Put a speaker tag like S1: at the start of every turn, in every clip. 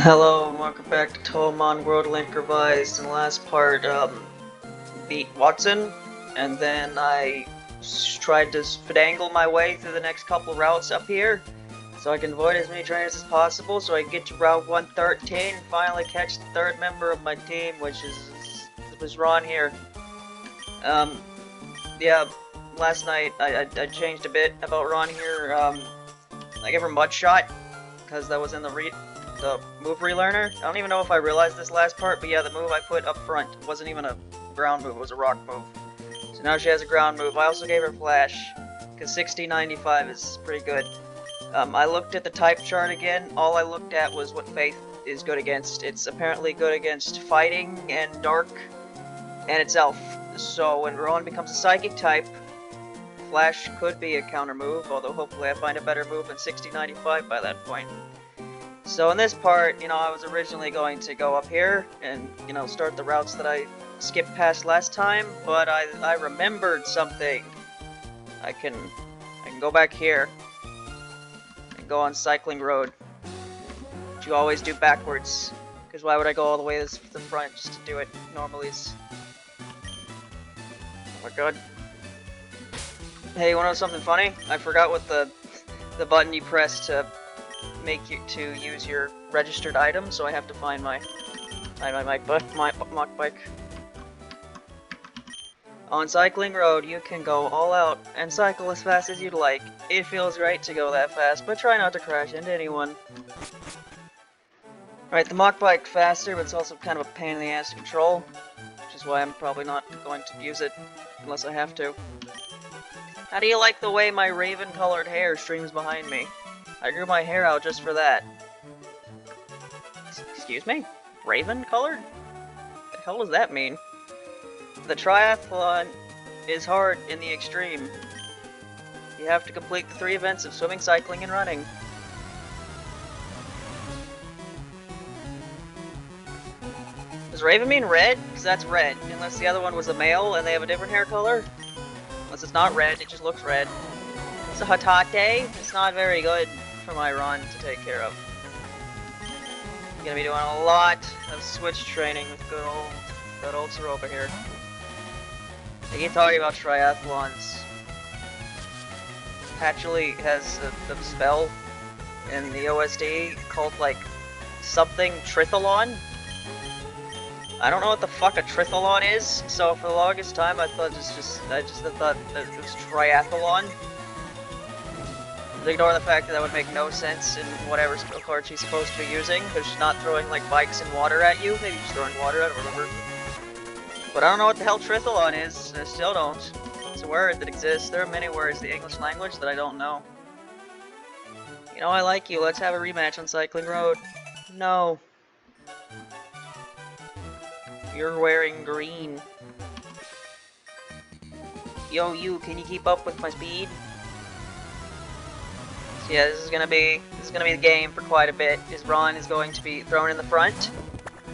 S1: Hello and welcome back to Touhoumon World Link Revised. In the last part, beat Watson, and then I tried to finagle my way through the next couple routes up here, so I can avoid as many trainers as possible, so I can get to Route 113 and finally catch the third member of my team, which was Ron here. Yeah, last night I changed a bit about Ron here. I gave her Mud Shot, because that was in the move relearner. I don't even know if I realized this last part, but yeah, the move I put up front wasn't even a ground move, it was a rock move. So now she has a ground move. I also gave her Flash, because 60-95 is pretty good. I looked at the type chart again. All I looked at was what Faith is good against. It's apparently good against Fighting and Dark, and it's Elf. So when Rowan becomes a Psychic type, Flash could be a counter move, although hopefully I find a better move than 60-95 by that point. So in this part, I was originally going to go up here and, start the routes that I skipped past last time, but I remembered something. I can go back here and go on Cycling Road, which you always do backwards, because why would I go all the way to the front just to do it normally? Oh my god. Hey, you wanna know something funny? I forgot what the button you press to make you to use your registered item, so I have to find my mock bike. On Cycling Road, you can go all out and cycle as fast as you'd like. It feels right to go that fast, but try not to crash into anyone. Right, the mock bike faster, but it's also kind of a pain in the ass to control, which is why I'm probably not going to use it unless I have to. How do you like the way my raven-colored hair streams behind me? I grew my hair out just for that. Excuse me? Raven-colored? What the hell does that mean? The triathlon is hard in the extreme. You have to complete the 3 events of swimming, cycling, and running. Does Raven mean red? Because that's red. Unless the other one was a male and they have a different hair color. Unless it's not red, it just looks red. It's a Hatate. It's not very good for my Ron to take care of. I'm gonna be doing a lot of switch training with good old Soroba here. I keep talking about triathlons. Actually has a spell in the OSD called like something Trithalon. I don't know what the fuck a Trithalon is, so for the longest time I thought I just thought that it was triathlon. Ignore the fact that that would make no sense in whatever skill card she's supposed to be using, because she's not throwing like bikes and water at you. Maybe she's throwing water, I don't remember. But I don't know what the hell Trithalon is, I still don't. It's a word that exists. There are many words in the English language that I don't know. I like you, let's have a rematch on Cycling Road. No. You're wearing green. Yo, you, can you keep up with my speed? So yeah, this is gonna be the game for quite a bit. Ron is going to be thrown in the front.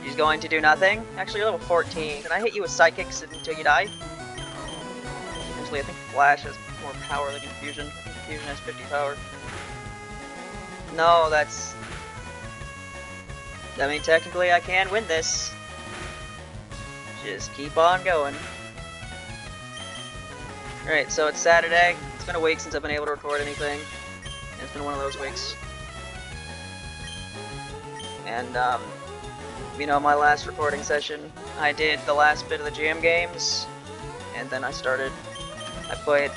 S1: He's going to do nothing. Actually, you're level 14. Can I hit you with Psychics until you die? Actually, I think Flash has more power than Confusion. Confusion has 50 power. No, that's... I mean, technically I can win this. Just keep on going. Alright, so it's Saturday. It's been a week since I've been able to record anything. It's been one of those weeks. And, my last recording session, I did the last bit of the jam games, and then I played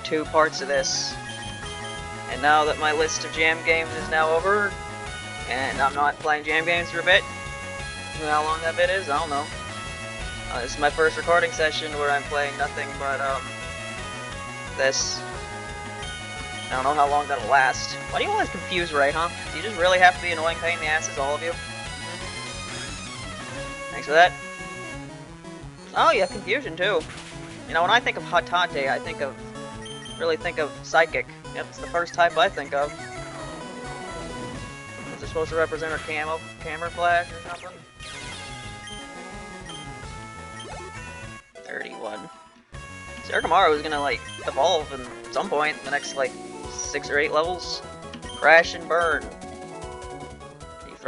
S1: 2 parts of this. And now that my list of jam games is now over, and I'm not playing jam games for a bit, how long that bit is, I don't know. This is my first recording session where I'm playing nothing but, this. I don't know how long that'll last. Why do you always confuse Ray, huh? Do you just really have to be annoying pain in the asses, all of you? Thanks for that. Oh, you have confusion too. When I think of Hatate, I really think of Psychic. Yep, it's the first type I think of. Is it supposed to represent her camouflage or something? 31. So Argamaru is gonna evolve at some point in the next 6 or 8 levels. Crash and burn. You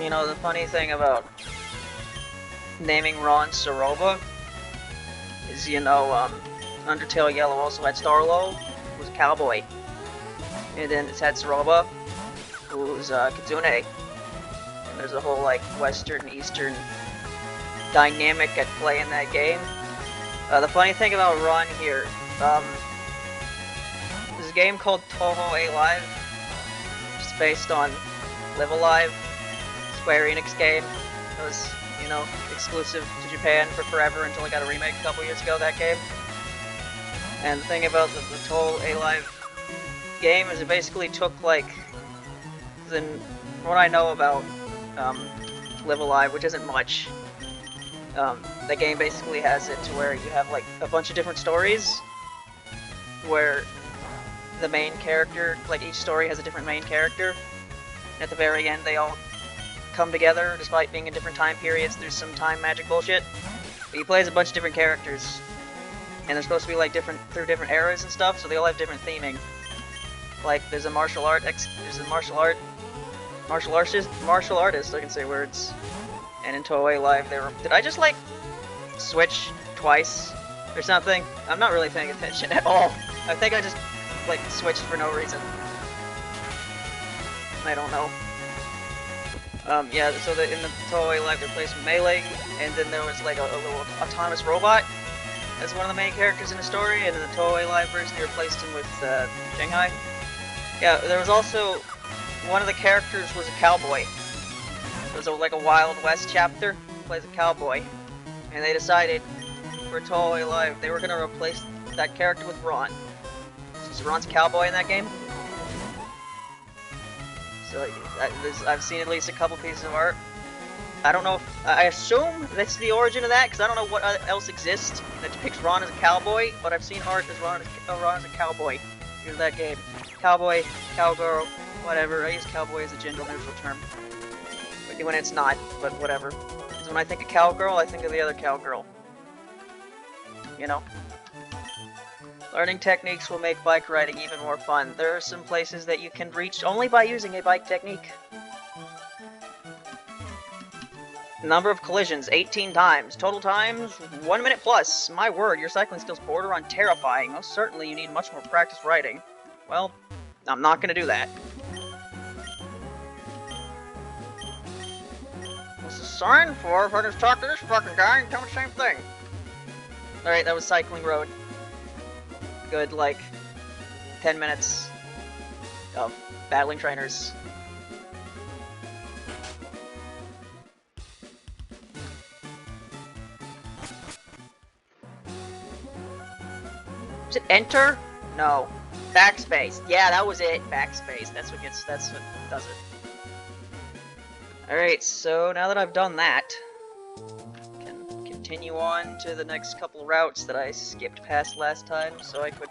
S1: You know, the funny thing about naming Ron Soroba is, you know, Undertale Yellow also had Starlo, who was a cowboy. And then it's had Soroba, who's Kitsune. And there's a whole, like, Western, Eastern dynamic at play in that game. The funny thing about Ron here, there's a game called Touhoumon Alive, which is based on Live Alive, Square Enix game. It was, you know, exclusive to Japan for forever until it got a remake a couple years ago, that game. And the thing about the Touhoumon Alive game is it basically took, like, from what I know about Live Alive, which isn't much, the game basically has it to where you have, like, a bunch of different stories where the main character, like, each story has a different main character, and at the very end they all come together despite being in different time periods through some time magic bullshit. But you play as a bunch of different characters, and they're supposed to be, like, through different eras and stuff, so they all have different theming. Like, there's a martial artist, I can say words. And in Touhoumon Live, did I just, like, switch twice or something? I'm not really paying attention at all. I think I just, like, switched for no reason. I don't know. Yeah, so in the Touhoumon Live, they play some melee, and then there was, like, a little autonomous robot as one of the main characters in the story, and in the Touhoumon Live version, they replaced him with Shanghai. Yeah, there was also, one of the characters was a cowboy. It was like a Wild West chapter, plays a cowboy, and they decided for Touhoumon Live they were gonna replace that character with Ron. So Ron's a cowboy in that game. So I've seen at least a couple pieces of art. I don't know if, I assume that's the origin of that, because I don't know what else exists that depicts Ron as a cowboy, but I've seen art as Ron as a cowboy in that game. Cowboy, cowgirl, whatever. I use cowboy as a gender-neutral term. When it's not, but whatever. So when I think of cowgirl, I think of the other cowgirl. You know? Learning techniques will make bike riding even more fun. There are some places that you can reach only by using a bike technique. Number of collisions, 18 times. Total times, 1 minute plus. My word, your cycling skills border on terrifying. Most certainly you need much more practice riding. Well, I'm not gonna do that. What's the sign for? If I just talk to this fucking guy and tell me the same thing. Alright, that was Cycling Road. Good, like, 10 minutes of battling trainers. Is it enter? No. Backspace. Yeah, that was it. Backspace. That's what does it. Alright, so now that I've done that, I can continue on to the next couple routes that I skipped past last time so I could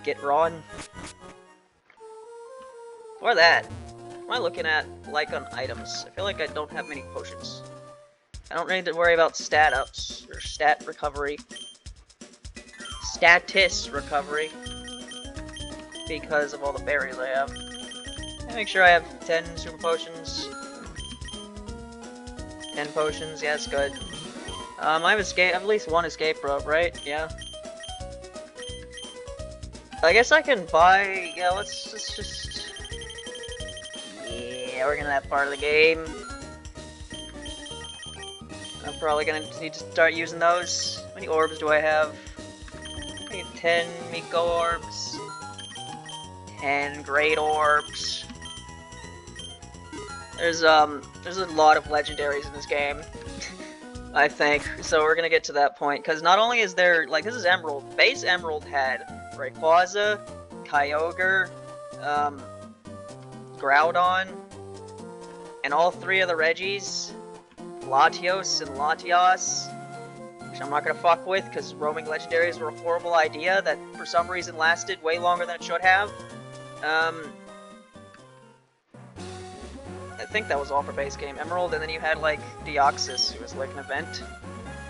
S1: get Ron. For that, what am I looking at, like, on items? I feel like I don't have many potions. I don't need to worry about stat ups, or stat recovery. Status recovery. Because of all the berries I have. Make sure I have 10 super potions. 10 potions, yeah, that's good. I have at least one escape rope, right? Yeah. I guess I can buy, yeah, let's just... Yeah, we're gonna have part of the game. I'm probably gonna need to start using those. How many orbs do I have? I need 10 Miko orbs. 10 great orbs. There's a lot of legendaries in this game, I think. So we're gonna get to that point, because not only is there, like, this is Emerald. Base Emerald had Rayquaza, Kyogre, Groudon, and all three of the Regis, Latios and Latias, which I'm not gonna fuck with, because roaming legendaries were a horrible idea that for some reason lasted way longer than it should have. I think that was all for base game Emerald, and then you had, like, Deoxys, who was like an event.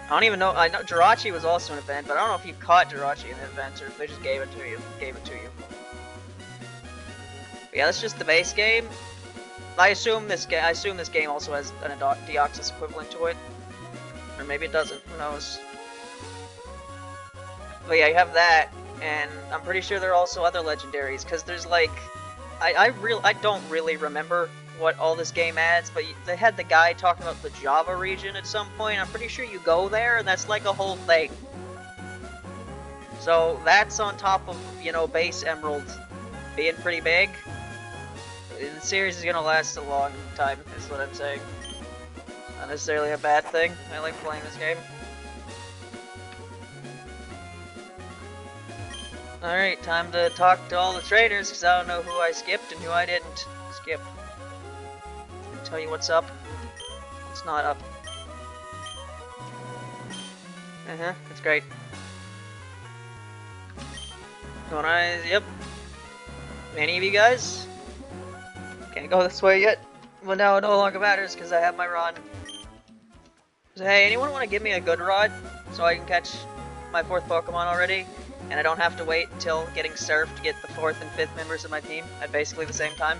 S1: I don't even know, I know Jirachi was also an event, but I don't know if you caught Jirachi in the event, or if they just gave it to you. But yeah, that's just the base game. I assume this game also has an Deoxys equivalent to it, or maybe it doesn't. Who knows? But yeah, you have that, and I'm pretty sure there are also other legendaries because there's like, I don't really remember what all this game adds, but they had the guy talking about the Java region at some point. I'm pretty sure you go there, and that's like a whole thing. So that's on top of, you know, base Emerald being pretty big. The series is gonna last a long time, is what I'm saying. Not necessarily a bad thing. I like playing this game. Alright, time to talk to all the trainers, because I don't know who I skipped and who I didn't skip. I'll tell you what's up. It's not up. That's great. Going on, yep. Any of you guys? Can't go this way yet. Well, now it no longer matters because I have my rod. So, hey, anyone want to give me a good rod so I can catch my 4th Pokemon already? And I don't have to wait until getting surfed to get the 4th and 5th members of my team at basically the same time.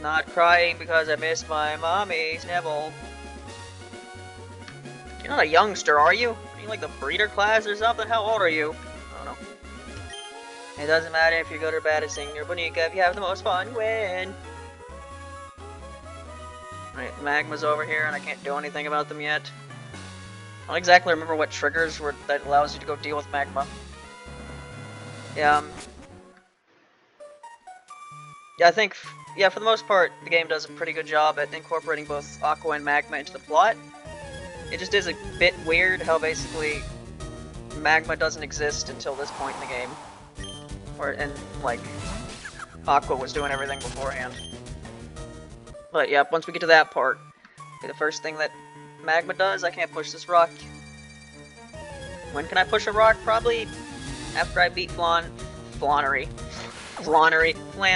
S1: Not crying because I missed my mommy, Snivell. You're not a youngster, are you? Are you like the breeder class or something? How old are you? I don't know. It doesn't matter if you're good or bad at singing your Bonica, if you have the most fun, win! Right, Magma's over here and I can't do anything about them yet. I don't exactly remember what triggers that allows you to go deal with Magma. Yeah, I think, yeah, for the most part, the game does a pretty good job at incorporating both Aqua and Magma into the plot. It just is a bit weird how basically Magma doesn't exist until this point in the game. And, like, Aqua was doing everything beforehand. But, yeah, once we get to that part, the first thing that Magma does, I can't push this rock. When can I push a rock? Probably after I beat Flannery. Landry.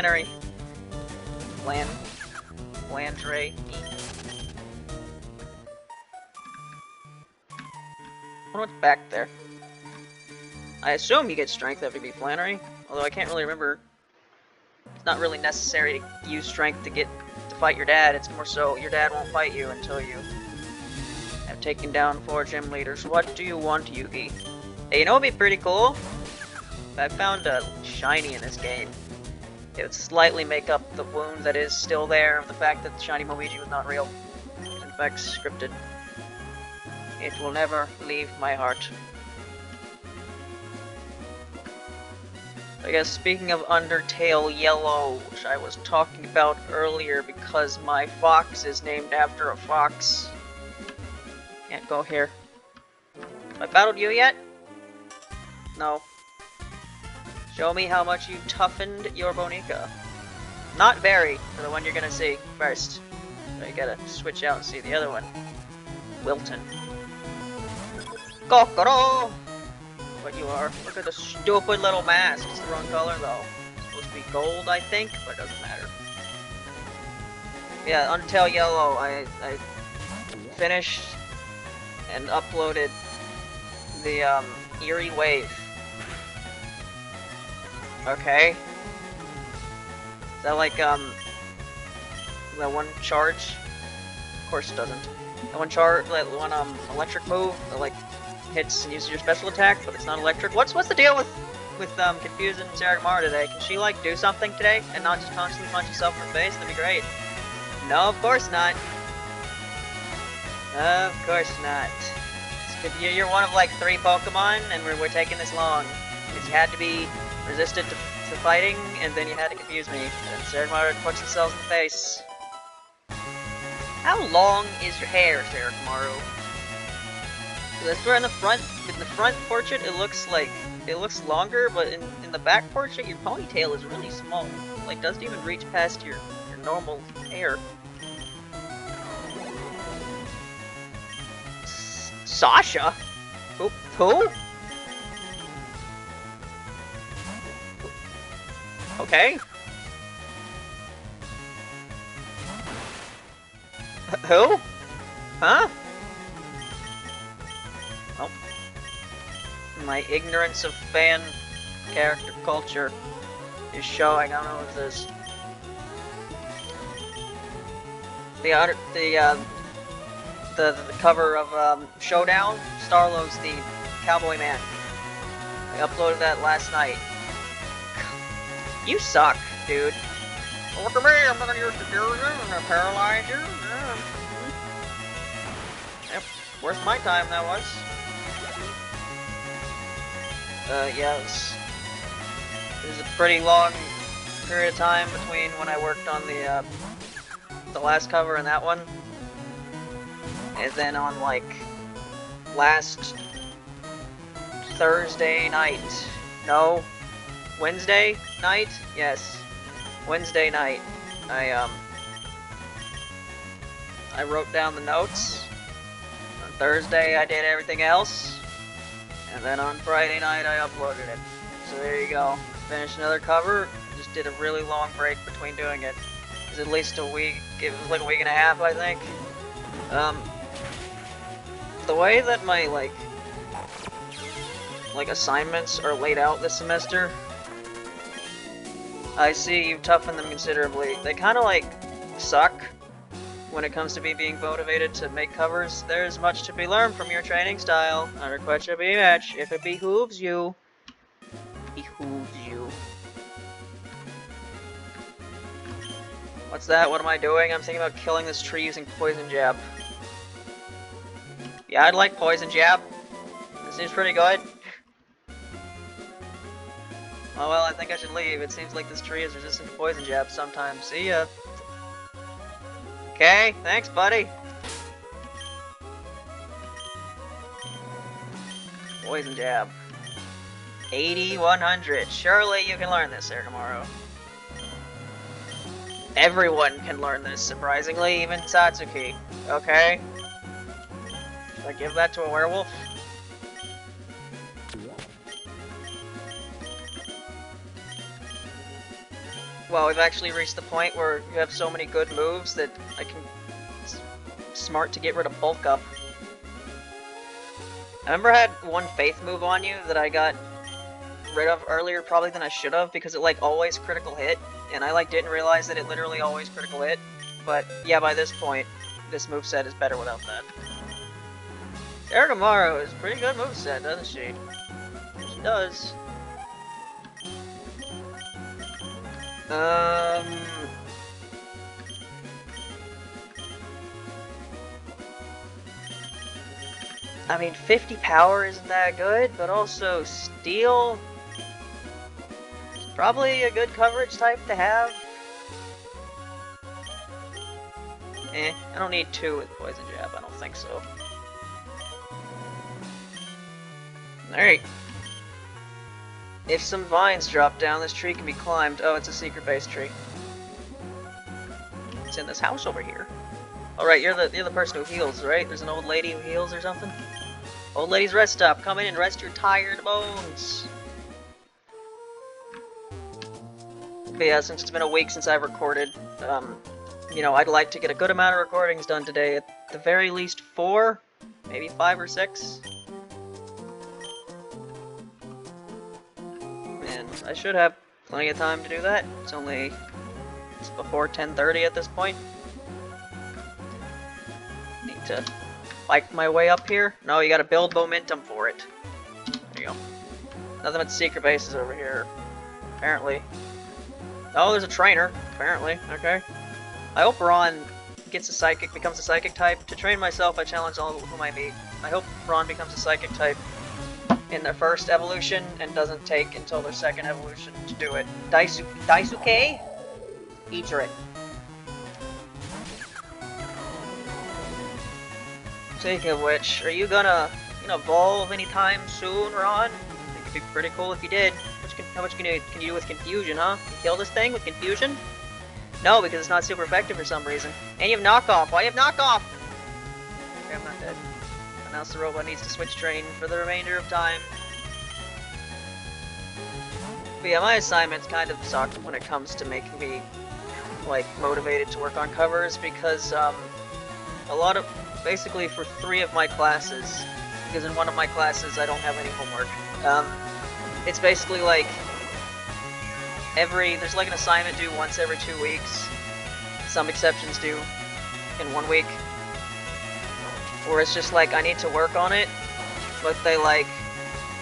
S1: I wonder what's back there. I assume you get strength after you beat Flannery, although I can't really remember. It's not really necessary to use strength to fight your dad. It's more so your dad won't fight you until you have taken down 4 gym leaders. What do you want, Yugi? Hey, you know what'd be pretty cool? If I found a shiny in this game, it would slightly make up the wound that is still there of the fact that the shiny Luigi was not real. It was in fact scripted. It will never leave my heart. I guess speaking of Undertale Yellow, which I was talking about earlier because my fox is named after a fox. Can't go here. Have I battled you yet? No. Show me how much you toughened your Bonica. Not very, for the one you're gonna see first. So you gotta switch out and see the other one. Wilton. Kokoro! What you are. Look at the stupid little mask. It's the wrong color though. It's supposed to be gold, I think, but it doesn't matter. Yeah, Undertale Yellow, I finished and uploaded the Eerie Wave. Okay. Is that like that one charge? Of course it doesn't. That one charge, that one electric move that like hits and uses your special attack, but it's not electric. What's the deal with confusing Saragmara today? Can she like do something today and not just constantly punch herself in the face? That'd be great. No, of course not. Of course not. You're one of like 3 Pokemon, and we're taking this long because you had to be resistant to fighting, and then you had to confuse me. And Saragmara punch themselves in the face. How long is your hair, Saragmaru? That's where in the front portrait it looks longer, but in the back portrait your ponytail is really small. Like doesn't even reach past your normal hair. Sasha? Who? Okay. Who? Huh? Oh. My ignorance of fan character culture is showing. I don't know what this is. The cover of Showdown, Starlow's the Cowboy Man. I uploaded that last night. You suck, dude. Look at me, I'm gonna use the fusion, I'm gonna paralyze you. Yep, worth my time that was. Yeah, this is a pretty long period of time between when I worked on the last cover and that one. And then on, like, last Thursday night. No, Wednesday night? Yes. Wednesday night. I wrote down the notes. On Thursday I did everything else. And then on Friday night I uploaded it. So there you go. Finished another cover. Just did a really long break between doing it. It was at least a week. It was like a week and a half, I think. The way that my like assignments are laid out this semester, I see you've toughened them considerably. They kind of like suck when it comes to me being motivated to make covers. There's much to be learned from your training style. I request your match if it behooves you. Behooves you. What's that? What am I doing? I'm thinking about killing this tree using Poison Jab. Yeah, I'd like Poison Jab. This seems pretty good. Oh well, I think I should leave. It seems like this tree is resistant to Poison Jab sometimes. See ya. Okay, thanks, buddy. Poison Jab. 80-100. Surely you can learn this there tomorrow. Everyone can learn this, surprisingly, even Satsuki. Okay? Should I give that to a werewolf? Well, we've actually reached the point where you have so many good moves that I can... It's smart to get rid of bulk up. I remember I had one faith move on you that I got rid of earlier probably than I should have because it like always critical hit, and I like didn't realize that it literally always critical hit. But yeah, by this point, this moveset is better without that. Saragamaru is a pretty good moveset, doesn't she? She does. I mean, 50 power isn't that good, but also steel is probably a good coverage type to have. I don't need 2 with Poison Jab, I don't think so. Alright. If some vines drop down, this tree can be climbed. Oh, it's a secret base tree. It's in this house over here. Alright, you're the person who heals, right? There's an old lady who heals or something? Old lady's rest stop. Come in and rest your tired bones. But yeah, since it's been a week since I've recorded, you know, I'd like to get a good amount of recordings done today. At the very least 4, maybe 5 or 6. And I should have plenty of time to do that. It's before 10:30 at this point. Need to bike my way up here. No, you gotta build momentum for it. There you go. Nothing but secret bases over here, apparently. Oh, there's a trainer, apparently. Okay. I hope Ron becomes a psychic type. To train myself, I challenge all whom I meet. I hope Ron becomes a psychic type in their first evolution and doesn't take until their second evolution to do it. Daisuke? Eater it. Speaking of which, are you gonna evolve anytime soon, Ron? I think it'd be pretty cool if you did. How much can you do with confusion, huh? You kill this thing with confusion? No, because it's not super effective for some reason. And you have knockoff. Why you have knockoff? Okay, I'm not dead. Announce the robot needs to switch train for the remainder of time. But yeah, my assignments kind of suck when it comes to making me like motivated to work on covers because basically for 3 of my classes, because in one of my classes I don't have any homework. It's basically like there's like an assignment due once every 2 weeks. Some exceptions do. in 1 week. Where it's just like, I need to work on it, but they like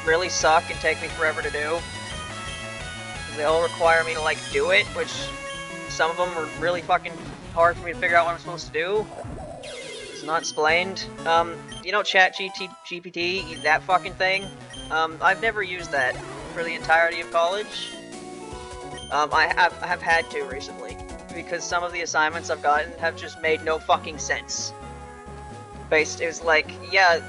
S1: really suck and take me forever to do. They all require me to like do it, which some of them are really fucking hard for me to figure out what I'm supposed to do. It's not explained. You know GPT, that fucking thing? I've never used that for the entirety of college. I have had to recently, because some of the assignments I've gotten have just made no fucking sense. It was like, yeah,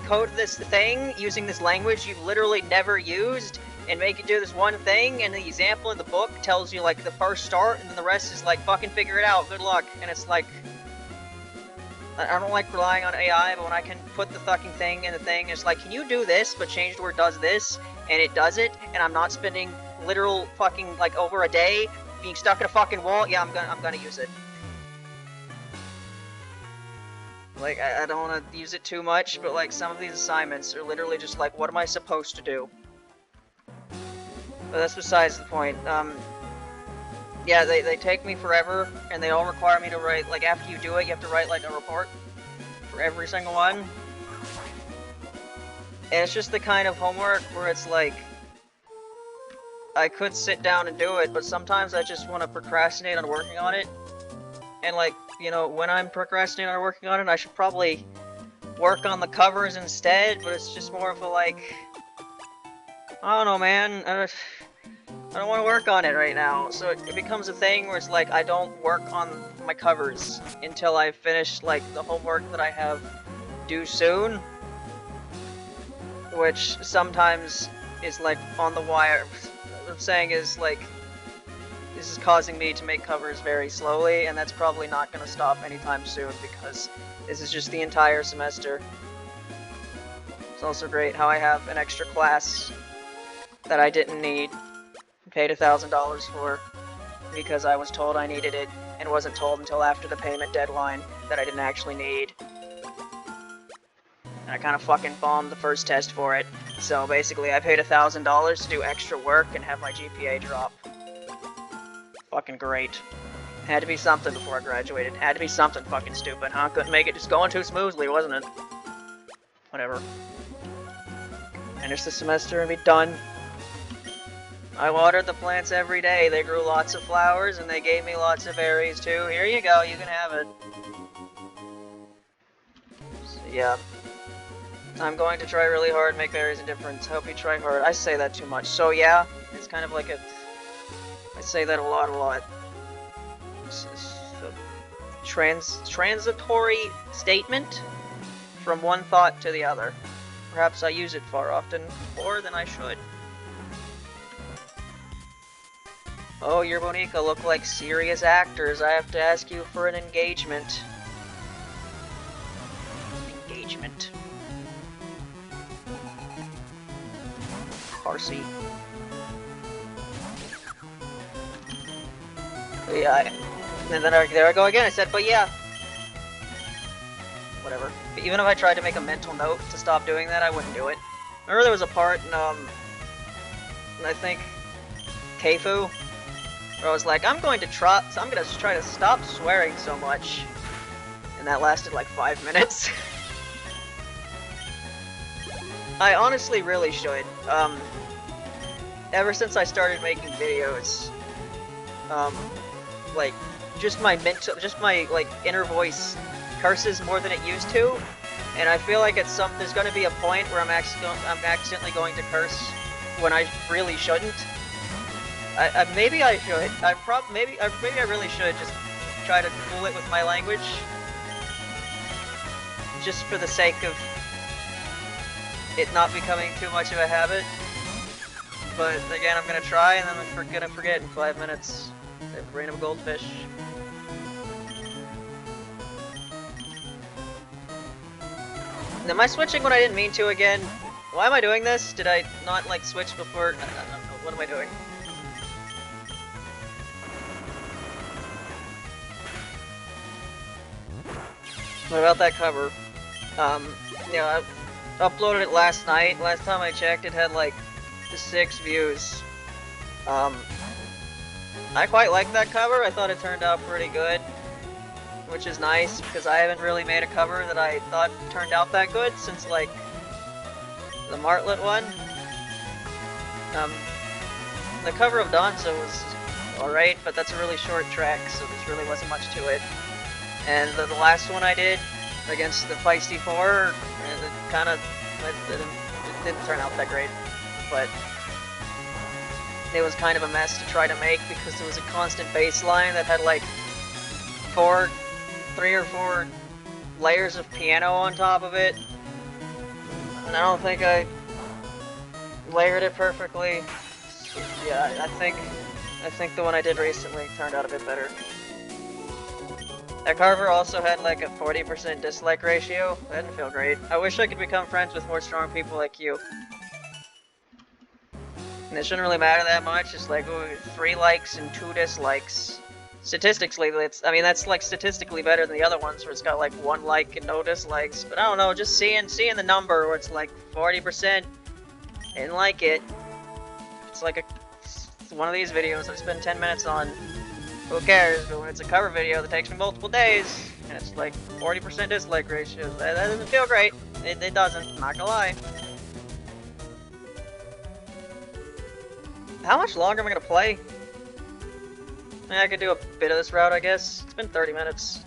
S1: code this thing using this language you've literally never used, and make it do this one thing, and the example in the book tells you, like, the first start, and then the rest is like, fucking figure it out, good luck. And it's like, I don't like relying on AI, but when I can put the fucking thing in the thing, it's like, can you do this, but change to where it does this, and it does it, and I'm not spending literal fucking, like, over a day being stuck in a fucking wall, yeah, I'm gonna use it. Like, I don't want to use it too much, but like, some of these assignments are literally just like, what am I supposed to do? But that's besides the point. Yeah, they take me forever, and they all require me to write, like, after you do it, you have to write, like, a report for every single one. And it's just the kind of homework where it's like, I could sit down and do it, but sometimes I just want to procrastinate on working on it. And like, you know, when I'm procrastinating on working on it, I should probably work on the covers instead, but it's just more of a like, I don't know, man, I don't want to work on it right now. So it becomes a thing where it's like, I don't work on my covers until I finish like the homework that I have due soon, which sometimes is like on the wire. What I'm saying is like, this is causing me to make covers very slowly, and that's probably not going to stop anytime soon because this is just the entire semester. It's also great how I have an extra class that I didn't need, paid $1,000 for, because I was told I needed it, and wasn't told until after the payment deadline that I didn't actually need. And I kind of fucking bombed the first test for it, so basically I paid $1,000 to do extra work and have my GPA drop. Fucking great. Had to be something before I graduated. Had to be something fucking stupid, huh? Couldn't make it just going too smoothly, wasn't it? Whatever. Finish the semester and be done. I watered the plants every day. They grew lots of flowers and they gave me lots of berries too. Here you go, you can have it. So, yeah. I'm going to try really hard, make berries a difference. Hope you try hard. I say that too much. So yeah, it's kind of like a... I say that a lot. This is a transitory statement from one thought to the other. Perhaps I use it far often, more than I should. Oh, your Bonica look like serious actors. I have to ask you for an engagement. Engagement. Farsi. Yeah, and then there I go again. I said, but yeah. Whatever. But even if I tried to make a mental note to stop doing that, I wouldn't do it. Remember there was a part in, I think, Keifu, where I was like, I'm gonna try to stop swearing so much. And that lasted like 5 minutes. I honestly really should. Ever since I started making videos, like, just my like inner voice curses more than it used to, and I feel like there's gonna be a point where I'm accidentally going to curse when I really shouldn't. Maybe I should. Maybe I really should just try to fool it with my language, just for the sake of it not becoming too much of a habit. But again, I'm gonna try, and then I'm gonna forget in 5 minutes. The brain of a goldfish. Am I switching when I didn't mean to again? Why am I doing this? Did I not, like, switch before? I don't know. What am I doing? What about that cover? Yeah, I uploaded it last night. Last time I checked, it had, like, 6 views. I quite like that cover. I thought it turned out pretty good. which is nice because I haven't really made a cover that I thought turned out that good since like the Martlet one. The cover of Donzo was alright, but that's a really short track, so there really wasn't much to it. And the last one I did against the Feisty 4, it didn't turn out that great, but it was kind of a mess to try to make because there was a constant bass line that had like 3 or 4 layers of piano on top of it, and I don't think I layered it perfectly. Yeah, I think the one I did recently turned out a bit better. That cover also had like a 40% dislike ratio. That didn't feel great. I wish I could become friends with more strong people like you. And it shouldn't really matter that much. It's like 3 likes and 2 dislikes. Statistically, that's like statistically better than the other ones where it's got like 1 like and no dislikes. But I don't know, just seeing the number where it's like 40% didn't like it. It's like it's one of these videos I spend 10 minutes on. Who cares? But when it's a cover video that takes me multiple days, and it's like 40% dislike ratio, that doesn't feel great. It doesn't, I'm not gonna lie. How much longer am I gonna play? I could do a bit of this route, I guess. It's been 30 minutes.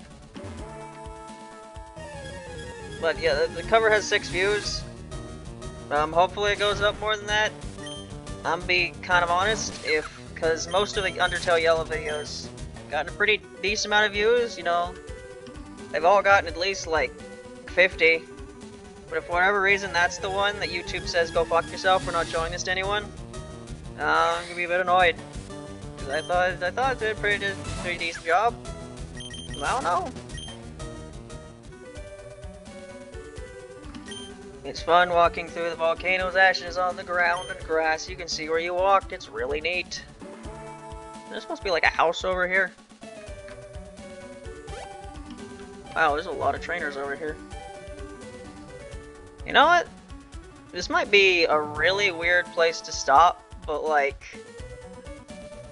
S1: But yeah, the cover has 6 views. Hopefully it goes up more than that. I'm be kind of honest, because most of the Undertale Yellow videos gotten a pretty decent amount of views, you know. They've all gotten at least like 50. But if for whatever reason that's the one that YouTube says go fuck yourself, we're not showing this to anyone, I'm gonna be a bit annoyed. I thought it did a pretty decent job. I don't know. It's fun walking through the volcano's ashes on the ground and grass. You can see where you walked. It's really neat. There's supposed to be like a house over here. Wow, there's a lot of trainers over here. You know what? This might be a really weird place to stop, but like,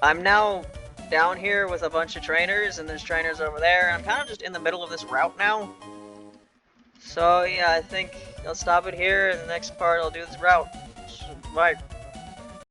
S1: I'm now down here with a bunch of trainers, and there's trainers over there, and I'm kind of just in the middle of this route now. So yeah, I think I'll stop it here, and the next part I'll do this route. Bye.